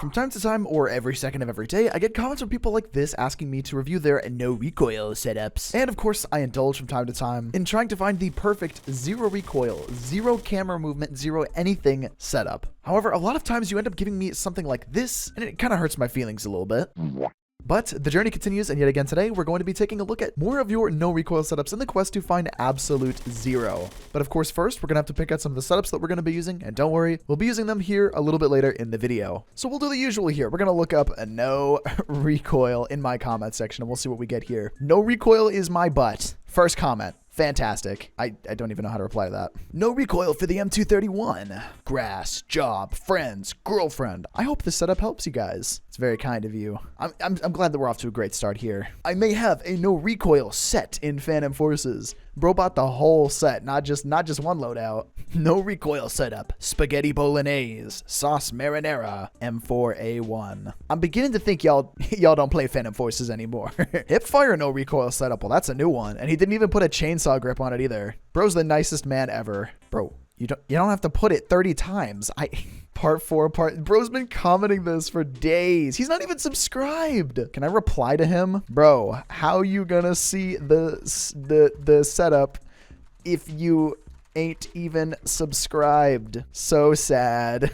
From time to time, or every second of every day, I get comments from people like this asking me to review their no recoil setups. And of course, I indulge from time to time in trying to find the perfect zero recoil, zero camera movement, zero anything setup. However, a lot of times you end up giving me something like this, and it kind of hurts my feelings a little bit. But the journey continues, and yet again today, we're going to be taking a look at more of your no recoil setups in the quest to find absolute zero. But of course, first, we're going to have to pick out some of the setups that we're going to be using, and don't worry, we'll be using them here a little bit later in the video. So we'll do the usual here. We're going to look up a no recoil in my comment section, and we'll see what we get here. No recoil is my butt. First comment. Fantastic. I don't even know how to reply to that. No recoil for the M231. Grass, job, friends, girlfriend. I hope this setup helps you guys. It's very kind of you. I'm glad that we're off to a great start here. I may have a no recoil set in Phantom Forces. Bro bought the whole set, not just one loadout. No recoil setup. Spaghetti bolognese, sauce marinara, M4A1. I'm beginning to think y'all don't play Phantom Forces anymore. Hipfire no recoil setup. Well, that's a new one, and he didn't even put a chainsaw grip on it either. Bro's the nicest man ever. Bro, you don't have to put it 30 times. Bro's been commenting this for days. He's not even subscribed. Can I reply to him? Bro, how you gonna see the setup if you ain't even subscribed? So sad.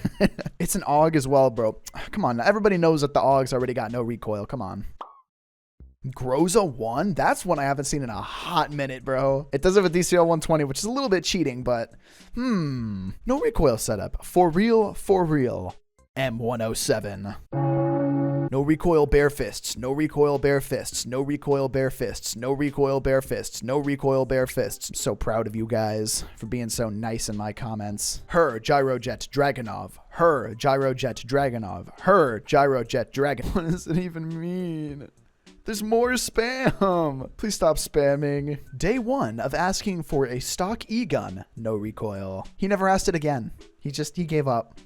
It's an AUG as well, bro. Come on, everybody knows that the AUG's already got no recoil. Come on. Groza 1? That's one I haven't seen in a hot minute, bro. It does have a DCL 120, which is a little bit cheating, but no recoil setup. For real, for real. M107. No recoil bare fists. No recoil bare fists. No recoil bare fists. No recoil bare fists. No recoil bare fists. I'm so proud of you guys for being so nice in my comments. Her Gyrojet Dragonov. Her Gyrojet Dragonov. Her Gyrojet Dragon. What does it even mean? There's more spam. Please stop spamming. Day 1 of asking for a stock E-gun. No recoil. He never asked it again. He gave up.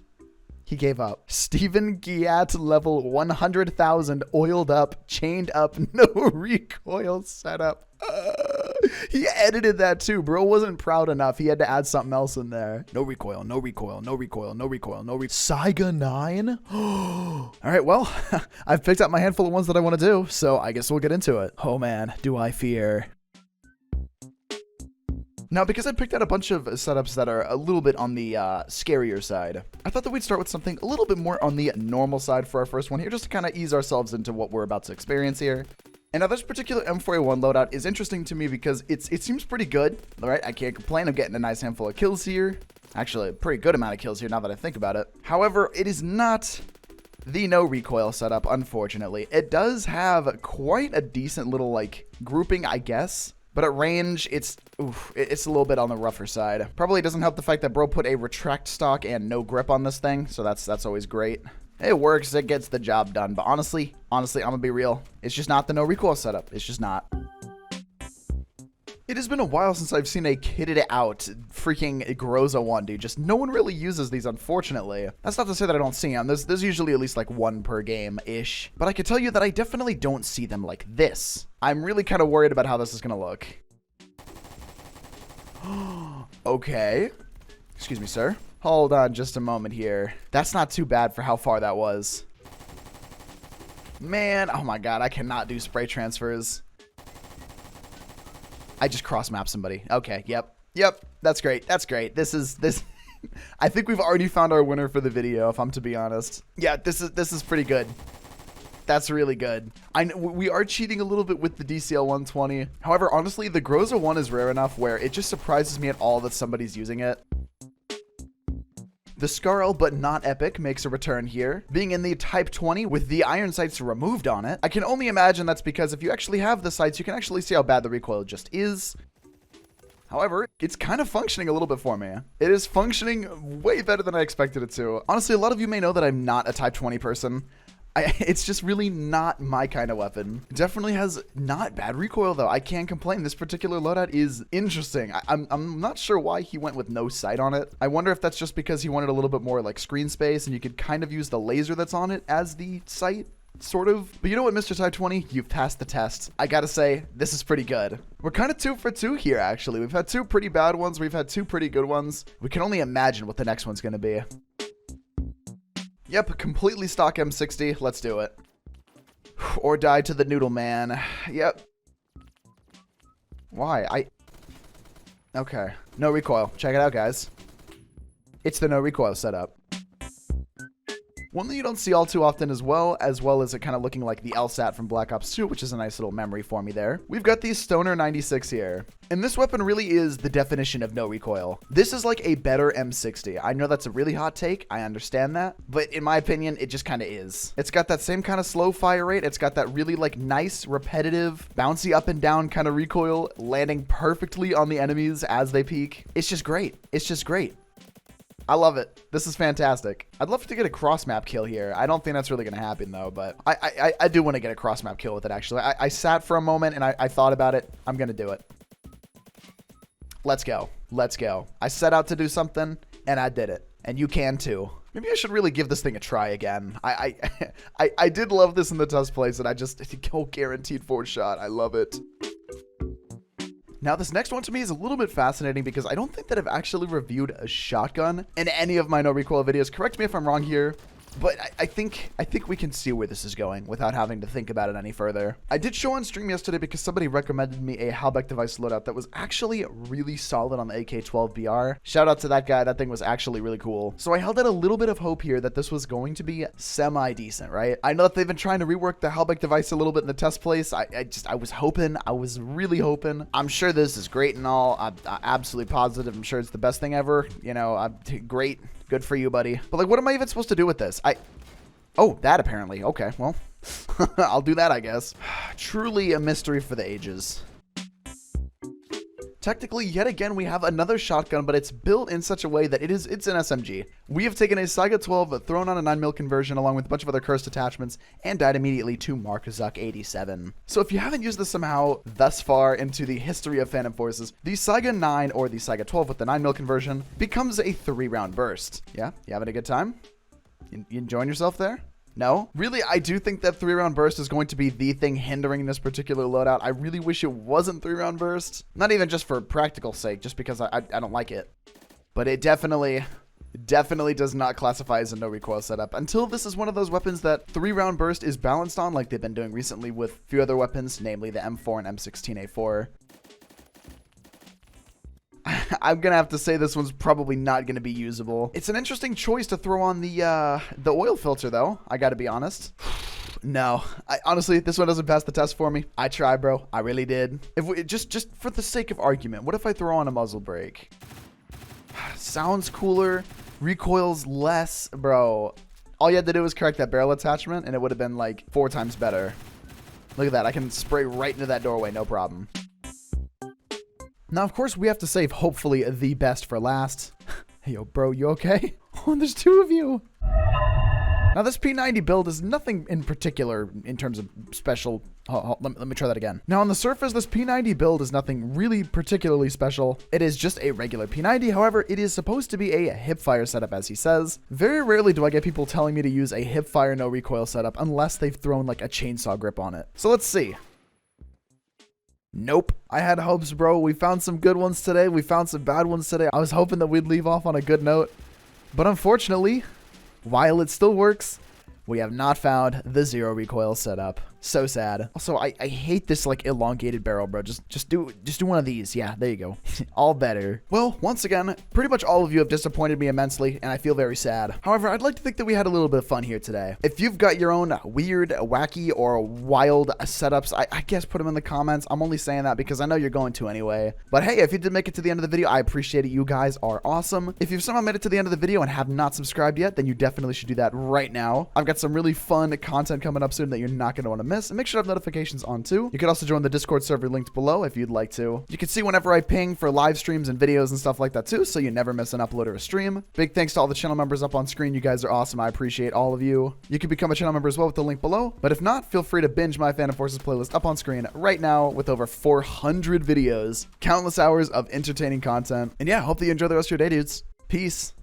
He gave up. Steven Giat level 100,000 oiled up, chained up, no recoil setup. He edited that too. Bro wasn't proud enough. He had to add something else in there. No recoil, no recoil, no recoil, no recoil, no recoil. Saiga 9? All right, well, I've picked up my handful of ones that I want to do, so I guess we'll get into it. Oh man, do I fear. Now, because I picked out a bunch of setups that are a little bit on the scarier side, I thought that we'd start with something a little bit more on the normal side for our first one here, just to kind of ease ourselves into what we're about to experience here. And now this particular M4A1 loadout is interesting to me because it seems pretty good. All right, I can't complain. I'm getting a nice handful of kills here. Actually, a pretty good amount of kills here now that I think about it. However, it is not the no recoil setup, unfortunately. It does have quite a decent little, like, grouping, I guess. But at range, it's a little bit on the rougher side. Probably doesn't help the fact that bro put a retract stock and no grip on this thing, so that's always great. It works, it gets the job done, but honestly, I'm gonna be real. It's just not the no recoil setup. It's just not. It has been a while since I've seen a kitted out freaking Groza 1, dude. Just no one really uses these, unfortunately. That's not to say that I don't see them. There's usually at least like one per game-ish. But I can tell you that I definitely don't see them like this. I'm really kind of worried about how this is gonna look. Okay. Excuse me, sir. Hold on just a moment here. That's not too bad for how far that was. Man, oh my god, I cannot do spray transfers. I just cross-mapped somebody. Okay, yep, that's great, this I think we've already found our winner for the video, if I'm to be honest. Yeah, this is pretty good. That's really good. We are cheating a little bit with the DCL 120. However, honestly, the Groza 1 is rare enough where it just surprises me at all that somebody's using it. The Scarl but not epic makes a return here, being in the Type 20 with the iron sights removed on it. I can only imagine that's because if you actually have the sights, you can actually see how bad the recoil just is. However, it's kind of functioning a little bit for me. It is functioning way better than I expected it to. Honestly, a lot of you may know that I'm not a Type 20 person. It's just really not my kind of weapon. It definitely has not bad recoil though. I can't complain. This particular loadout is interesting. I'm not sure why he went with no sight on it. I wonder if that's just because he wanted a little bit more like screen space and you could kind of use the laser that's on it as the sight. Sort of. But you know what, Mr. Type 20? You've passed the test. I gotta say, this is pretty good. We're kind of 2 for 2 here, actually. We've had 2 pretty bad ones. We've had 2 pretty good ones. We can only imagine what the next one's gonna be. Yep, completely stock M60. Let's do it. Or die to the noodle man. Yep. Why? Okay. No recoil. Check it out, guys. It's the no recoil setup. One that you don't see all too often as well as it kind of looking like the LSAT from Black Ops 2, which is a nice little memory for me there. We've got the Stoner 96 here. And this weapon really is the definition of no recoil. This is like a better M60. I know that's a really hot take. I understand that. But in my opinion, it just kind of is. It's got that same kind of slow fire rate. It's got that really like nice, repetitive, bouncy up and down kind of recoil, landing perfectly on the enemies as they peek. It's just great. It's just great. I love it. This is fantastic. I'd love to get a cross map kill here. I don't think that's really going to happen though, but I do want to get a cross map kill with it actually. I sat for a moment and I thought about it. I'm going to do it. Let's go. Let's go. I set out to do something and I did it. And you can too. Maybe I should really give this thing a try again. I did love this in the test plays and I just go guaranteed 4 shot. I love it. Now, this next one to me is a little bit fascinating because I don't think that I've actually reviewed a shotgun in any of my no recoil videos. Correct me if I'm wrong here, but I think we can see where this is going without having to think about it any further. I did show on stream yesterday because somebody recommended me a Halbeck device loadout that was actually really solid on the AK-12BR. Shout out to that guy. That thing was actually really cool. So I held out a little bit of hope here that this was going to be semi-decent, right? I know that they've been trying to rework the Halbeck device a little bit in the test place. I was hoping. I was really hoping. I'm sure this is great and all. I'm absolutely positive. I'm sure it's the best thing ever. You know, great. Good for you, buddy. But like, what am I even supposed to do with this? Oh, that apparently. Okay, well, I'll do that, I guess. Truly a mystery for the ages. Technically, yet again, we have another shotgun, but it's built in such a way that it's an SMG. We have taken a Saiga 12, thrown on a 9mm conversion along with a bunch of other cursed attachments, and died immediately to Mark Zuck 87. So if you haven't used this somehow thus far into the history of Phantom Forces, the Saiga 9 or the Saiga 12 with the 9mm conversion becomes a 3-round burst. Yeah? You having a good time? You enjoying yourself there? No? Really, I do think that 3-round burst is going to be the thing hindering this particular loadout. I really wish it wasn't 3-round burst. Not even just for practical sake, just because I don't like it. But it definitely does not classify as a no recoil setup until this is one of those weapons that 3-round burst is balanced on, like they've been doing recently with a few other weapons, namely the M4 and M16A4. I'm gonna have to say this one's probably not gonna be usable. It's an interesting choice to throw on the oil filter though, I gotta be honest. No, honestly, this one doesn't pass the test for me. I tried, bro. I really did. If we just for the sake of argument, what if I throw on a muzzle brake? Sounds cooler, recoils less, bro. All you had to do was correct that barrel attachment and it would have been like 4 times better. Look at that. I can spray right into that doorway, no problem. Now, of course, we have to save, hopefully, the best for last. Hey, yo, bro, you okay? Oh, there's 2 of you. Now, this P90 build is nothing in particular in terms of special... let me try that again. Now, on the surface, this P90 build is nothing really particularly special. It is just a regular P90. However, it is supposed to be a hipfire setup, as he says. Very rarely do I get people telling me to use a hipfire no recoil setup unless they've thrown, like, a chainsaw grip on it. So let's see. Nope. I had hopes, bro. We found some good ones today. We found some bad ones today. I was hoping that we'd leave off on a good note. But unfortunately, while it still works, we have not found the 0 recoil setup. So sad. Also, I hate this like elongated barrel, bro. Just do one of these. Yeah, there you go. All better. Well, once again, pretty much all of you have disappointed me immensely, and I feel very sad. However, I'd like to think that we had a little bit of fun here today. If you've got your own weird, wacky, or wild setups, I guess put them in the comments. I'm only saying that because I know you're going to anyway. But hey, if you did make it to the end of the video, I appreciate it. You guys are awesome. If you've somehow made it to the end of the video and have not subscribed yet, then you definitely should do that right now. I've got some really fun content coming up soon that you're not going to want to miss. And make sure to have notifications on too. You can also join the Discord server linked below if you'd like to. You can see whenever I ping for live streams and videos and stuff like that too, so you never miss an upload or a stream. Big thanks to all the channel members up on screen. You guys are awesome. I appreciate all of you. You can become a channel member as well with the link below. But if not, feel free to binge my Phantom Forces playlist up on screen right now with over 400 videos, countless hours of entertaining content. And yeah, hope that you enjoy the rest of your day, dudes. Peace.